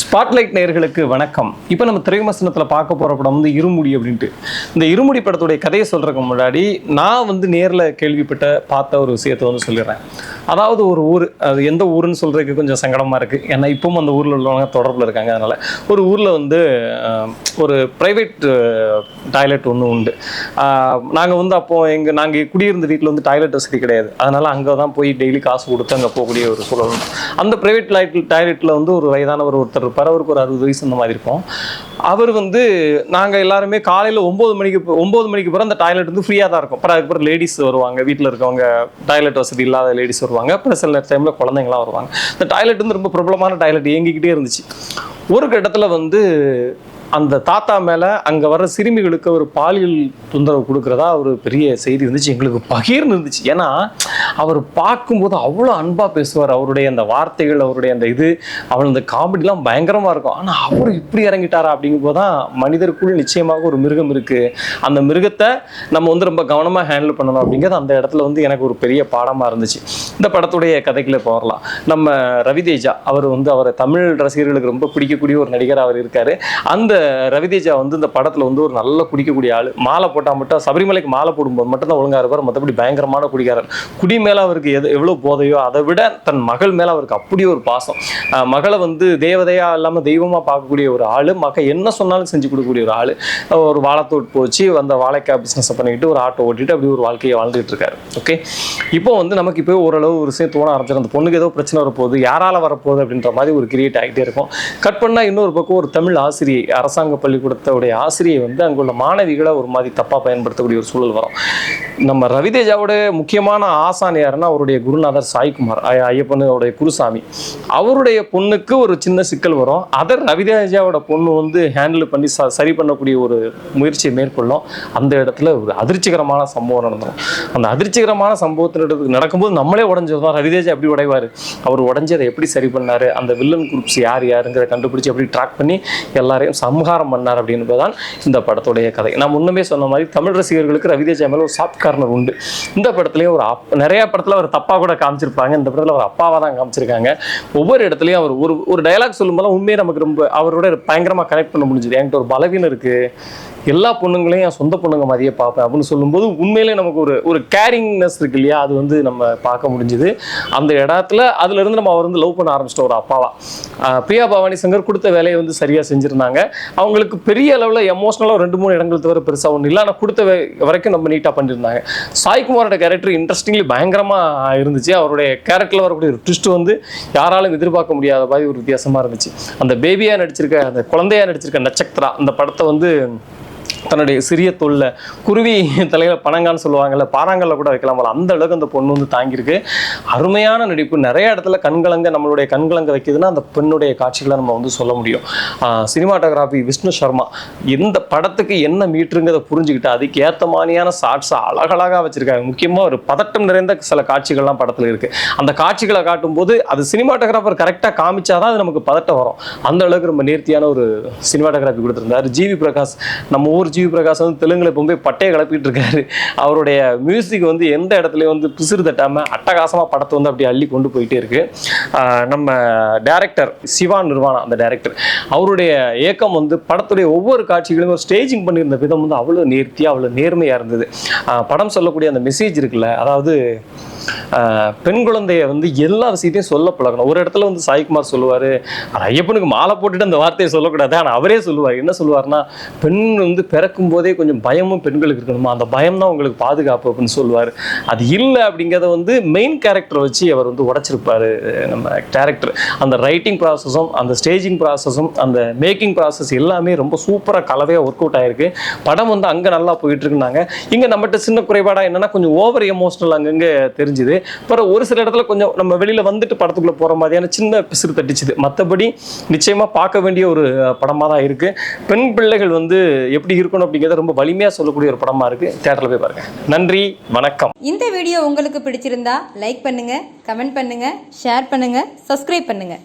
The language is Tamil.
ஸ்பாட்லைட் நேயர்களுக்கு வணக்கம். இப்போ நம்ம திரைவிமர்சனத்தில் பார்க்க போகிற படம் வந்து இருமுடி அப்படின்ட்டு. இந்த இருமுடி படத்துடைய கதையை சொல்கிறதுக்கு முன்னாடி நான் வந்து நேரில் பார்த்த ஒரு விஷயத்தை வந்து சொல்லிடுறேன். அதாவது ஒரு ஊர், அது எந்த ஊருன்னு சொல்கிறதுக்கு கொஞ்சம் சங்கடமாக இருக்குது. ஏன்னா இப்பவும் அந்த ஊரில் உள்ளவங்க தொடர்பில் இருக்காங்க. அதனால் ஒரு ஊரில் வந்து ஒரு ப்ரைவேட் டாய்லெட் ஒன்று உண்டு. நாங்கள் வந்து அப்போது நாங்கள் குடியிருந்த வீட்டில் வந்து டாய்லெட் வசதி கிடையாது. அதனால் அங்கே தான் போய் டெய்லி காசு கொடுத்து அங்கே போகக்கூடிய ஒரு சூழல். அந்த ப்ரைவேட் டாய்லெட்டில் வந்து ஒரு வயதானவர் ஒருத்தர் இருப்பார். அவருக்கு ஒரு 60 வயசு அந்த மாதிரி இருக்கும். அவர் வந்து நாங்கள் எல்லாருமே காலையில் 9 மணிக்கு பிறகு அந்த டாய்லெட் வந்து ஃப்ரீயாக தான் இருக்கும். அப்புறம் அதுக்கப்புறம் லேடிஸ் வருவாங்க, வீட்டில் இருக்கவங்க டாய்லெட் வசதி இல்லாத லேடிஸ் வருவாங்க. அப்புறம் சில டைமில் குழந்தைங்களாம் வருவாங்க. இந்த டாய்லெட் வந்து ரொம்ப பிரபலமான டாய்லெட், இயங்கிக்கிட்டே இருந்துச்சு. ஒரு கட்டத்தில் வந்து அந்த தாத்தா மேலே அங்கே வர்ற சிறுமிகளுக்கு ஒரு பாலியல் தொந்தரவு கொடுக்குறதா ஒரு பெரிய செய்தி இருந்துச்சு. எங்களுக்கு பகிர்ந்து இருந்துச்சு. ஏன்னா அவர் பார்க்கும்போது அவ்வளோ அன்பாக பேசுவார். அவருடைய அந்த வார்த்தைகள், அவருடைய அந்த அந்த காமெடிலாம் பயங்கரமாக இருக்கும். ஆனால் அவர் இப்படி இறங்கிட்டாரா அப்படிங்கும்போது தான் மனிதருக்குள் நிச்சயமாக ஒரு மிருகம் இருக்குது. அந்த மிருகத்தை நம்ம வந்து ரொம்ப கவனமாக ஹேண்டில் பண்ணணும் அப்படிங்கிறது அந்த இடத்துல வந்து எனக்கு ஒரு பெரிய பாடமாக இருந்துச்சு. இந்த படத்துடைய கதைக்குள்ளே போகலாம். நம்ம ரவிதேஜா அவர் வந்து அவரை தமிழ் ரசிகர்களுக்கு ரொம்ப பிடிக்கக்கூடிய ஒரு நடிகர் அவர் இருக்கார். அந்த ரவிதேஜா வந்து இந்த படத்தில் வந்து ஒரு நல்ல குடிக்கக்கூடிய ஆள். மாலை போட்டால் மட்டும், சபரிமலைக்கு மாலை போடும்போது மட்டும் தான் ஒழுங்காக இருப்பார். மற்றபடி பயங்கரமான குடிக்காரர். குடி மேலே அவருக்கு எவ்வளோ போதையோ அதை விட தன் மகள் மேலே அவருக்கு அப்படி ஒரு பாசம். மகளை வந்து தேவதையாக இல்லாமல் தெய்வமாக பார்க்கக்கூடிய ஒரு ஆள். மக என்ன சொன்னாலும் செஞ்சு கொடுக்கக்கூடிய ஒரு ஆள். ஒரு வாழைத்தோட்டு போச்சு, அந்த வாழைக்காய் பிஸ்னஸை பண்ணிக்கிட்டு ஒரு ஆட்டோ ஓட்டிட்டு அப்படி ஒரு வாழ்க்கையை வாழ்ந்துகிட்டு இருக்காரு. ஓகே, இப்போ வந்து நமக்கு இப்போ ஓரளவு ஒரு விஷயம் தோண ஆரம்பிச்சிடும். அந்த பொண்ணுக்கு ஏதோ பிரச்சனை வரப்போகுது, யாரால் வரப்போகுது அப்படின்ற மாதிரி ஒரு கிரியேட் ஆகிட்டே இருக்கும். கட் பண்ணால் இன்னொரு பக்கம் ஒரு தமிழ் ஆசிரியை, அரசாங்க பள்ளிக்கூடத்துடைய ஆசிரியை வந்து அங்குள்ள மாணவிகளை ஒரு மாதிரி தப்பாக பயன்படுத்தக்கூடிய ஒரு சூழல் வரும். நம்ம ரவிதேஜாவோட முக்கியமான ஆசான் யாருன்னா அவருடைய குருநாதர் சாய்குமார், ஐயப்பனுடைய குருசாமி. அவருடைய பொண்ணுக்கு ஒரு சின்ன சிக்கல் வரும். அதை ரவிதேஜாவோட பொண்ணு வந்து ஹேண்டில் பண்ணி சரி பண்ணக்கூடிய ஒரு முயற்சியை மேற்கொள்ளும். அந்த இடத்துல ஒரு அதிர்ச்சிகரமான சம்பவம் நடந்துடும். அந்த அதிர்ச்சிகரமான சம்பவத்தின் நடக்கும்போது நம்மளே உடஞ்சதுதான். ரவிதேஜா எப்படி உடைவார், அவர் உடஞ்சி அதை எப்படி சரி பண்ணார், அந்த வில்லன் குரூப்ஸ் யாருங்கிறத கண்டுபிடிச்சி எப்படி ட்ராக் பண்ணி எல்லாரையும் சம்ஹாரம் பண்ணார் அப்படின்பதுதான் இந்த படத்துடைய கதை. நான் முன்னமே சொன்ன மாதிரி தமிழ் ரசிகர்களுக்கு ரவிதேஜா மேலே ஒரு சாஃப்ட் கார்னர் உண்டு. இந்த படத்துலையும் நிறைய படத்தில் அவர் தப்பாக கூட காமிச்சிருப்பாங்க. இந்த படத்தில் அவர் அப்பாவாக தான் காமிச்சிருக்காங்க. ஒவ்வொரு இடத்துலையும் அவர் ஒரு டயலாக் சொல்லும்போது உண்மையை நமக்கு ரொம்ப அவரோட பயங்கரமாக கனெக்ட் பண்ண முடிஞ்சுது. என்கிட்ட ஒரு பலவீனம் இருக்குது, எல்லா பொண்ணுங்களையும் என் சொந்த பொண்ணுங்க மாதிரியே பார்ப்பேன் அப்படின்னு சொல்லும்போது உண்மையிலே நமக்கு ஒரு கேரிங்னஸ் இருக்கு இல்லையா, அது வந்து நம்ம பார்க்க முடிஞ்சுது. அந்த இடத்துல அதுலேருந்து நம்ம அவர் வந்து லவ் பண்ண ஆரம்பிச்சிட்டோம் ஒரு அப்பாவா. பிரியா பவானி சங்கர் கொடுத்த வேலையை வந்து சரியாக செஞ்சுருந்தாங்க. அவங்களுக்கு பெரிய அளவில் எமோஷனலாக 2-3 இடங்கள் தவிர பெருசாக ஒன்றும் இல்லை. ஆனால் கொடுத்த வரைக்கும் நம்ம நீட்டாக பண்ணியிருந்தாங்க. சாய்குமாரோட கேரக்டர் இன்ட்ரெஸ்டிங்லி பயங்கரமாக இருந்துச்சு. அவருடைய கேரக்டரில் வரக்கூடிய ஒரு ட்விஸ்ட் வந்து யாராலும் எதிர்பார்க்க முடியாத மாதிரி ஒரு வித்தியாசமாக இருந்துச்சு. அந்த பேபியாக நடிச்சிருக்க, அந்த குழந்தையாக நடிச்சிருக்க நட்சத்திரா அந்த படத்தை வந்து தன்னுடைய சிறிய தொல்லை குருவி தலையில் பனங்கான்னு சொல்லுவாங்கல்ல, பாறாங்கல்ல கூட வைக்கலாம் போல, அந்த அளவுக்கு அந்த பொண்ணு வந்து தாங்கியிருக்கு. அருமையான நடிப்பு. நிறைய இடத்துல நம்மளுடைய கண்கலங்க வைக்குதுன்னா அந்த பெண்ணுடைய காட்சிகளை நம்ம வந்து சொல்ல முடியும். சினிமாட்டோகிராஃபி விஷ்ணு சர்மா இந்த படத்துக்கு என்ன மீட்டருங்கிறத புரிஞ்சுக்கிட்டு அதுக்கு ஏற்ற மாதிரியான ஷார்ட்ஸை அழகழகாக வச்சிருக்காங்க. முக்கியமாக ஒரு பதட்டம் நிறைந்த சில காட்சிகள்லாம் படத்தில் இருக்குது. அந்த காட்சிகளை காட்டும்போது அது சினிமாட்டோகிராஃபர் கரெக்டாக காமிச்சாதான் அது நமக்கு பதட்டம் வரும். அந்த அளவுக்கு ரொம்ப நேர்த்தியான ஒரு சினிமாட்டோகிராஃபி கொடுத்துருந்தார். ஜிவி பிரகாஷ், நம்ம ஊர் ஜிவி பிரகாஷ் வந்து தெலுங்குல போய் பட்டையை கிளப்பிட்டு இருக்காரு. அவருடைய மியூசிக் வந்து எந்த இடத்துலையும் வந்து பிசிறு தட்டாம அட்டகாசமா படத்தை வந்து அப்படி அள்ளி கொண்டு போயிட்டே இருக்கு. நம்ம டைரக்டர் சிவா நிர்வாணா, அந்த டைரக்டர், அவருடைய இயக்கம் வந்து படத்துடைய ஒவ்வொரு காட்சிகளையும் ஒரு ஸ்டேஜிங் பண்ணியிருந்த விதம் வந்து அவ்வளோ நேர்த்தியாக அவ்வளோ நேர்மையாக இருந்தது. படம் சொல்லக்கூடிய அந்த மெசேஜ் இருக்குல்ல, அதாவது பெண் குழந்தைய வந்து எல்லா விஷயத்தையும் சொல்ல பழகணும். ஒரு இடத்துல வந்து சாய்குமார் சொல்லுவார், ஐயப்பனுக்கு மாலை போட்டுட்டு அந்த வார்த்தையை சொல்லக்கூடாது. ஆனால் அவரே சொல்லுவார். என்ன சொல்லுவார்னா, பெண் வந்து பிறக்கும் போதே கொஞ்சம் பயமும் பெண்களுக்கு இருக்கணுமா, அந்த பயம் தான் உங்களுக்கு பாதுகாப்பு அப்படின்னு சொல்லுவார். அது இல்லை அப்படிங்கிறத வந்து மெயின் கேரக்டரை வச்சு அவர் வந்து உடைச்சிருப்பார் நம்ம டேரக்டர். அந்த ரைட்டிங் ப்ராசஸும் அந்த ஸ்டேஜிங் ப்ராசஸும் அந்த மேக்கிங் ப்ராசஸ் எல்லாமே ரொம்ப சூப்பராக கலவையாக ஒர்க் அவுட் ஆகிருக்கு. படம் வந்து அங்கே நல்லா போயிட்டு இருக்குனாங்க. இங்கே நம்மகிட்ட சின்ன குறைபாடாக என்னென்னா கொஞ்சம் ஓவர் எமோஷனல் அங்கங்கே தெரிஞ்சுது. அப்புறம் ஒரு சில இடத்துல கொஞ்சம் நம்ம வெளியில் வந்துட்டு படத்துக்குள்ளே போகிற மாதிரியான சின்ன பிசிறு தட்டிச்சுது. மற்றபடி நிச்சயமாக பார்க்க வேண்டிய ஒரு படமாக தான் இருக்குது. பெண் பிள்ளைகள் வந்து எப்படி இருக்கணும் அப்படிங்கிறத ரொம்ப வலிமையாக சொல்லக்கூடிய ஒரு படமாக இருக்குது. தியேட்டரில் போய் பாருங்கள். நன்றி, வணக்கம். இந்த வீடியோ உங்களுக்கு பிடிச்சிருந்தா லைக் பண்ணுங்கள், கமெண்ட் பண்ணுங்கள், ஷேர் பண்ணுங்கள், சப்ஸ்கிரைப் பண்ணுங்கள்.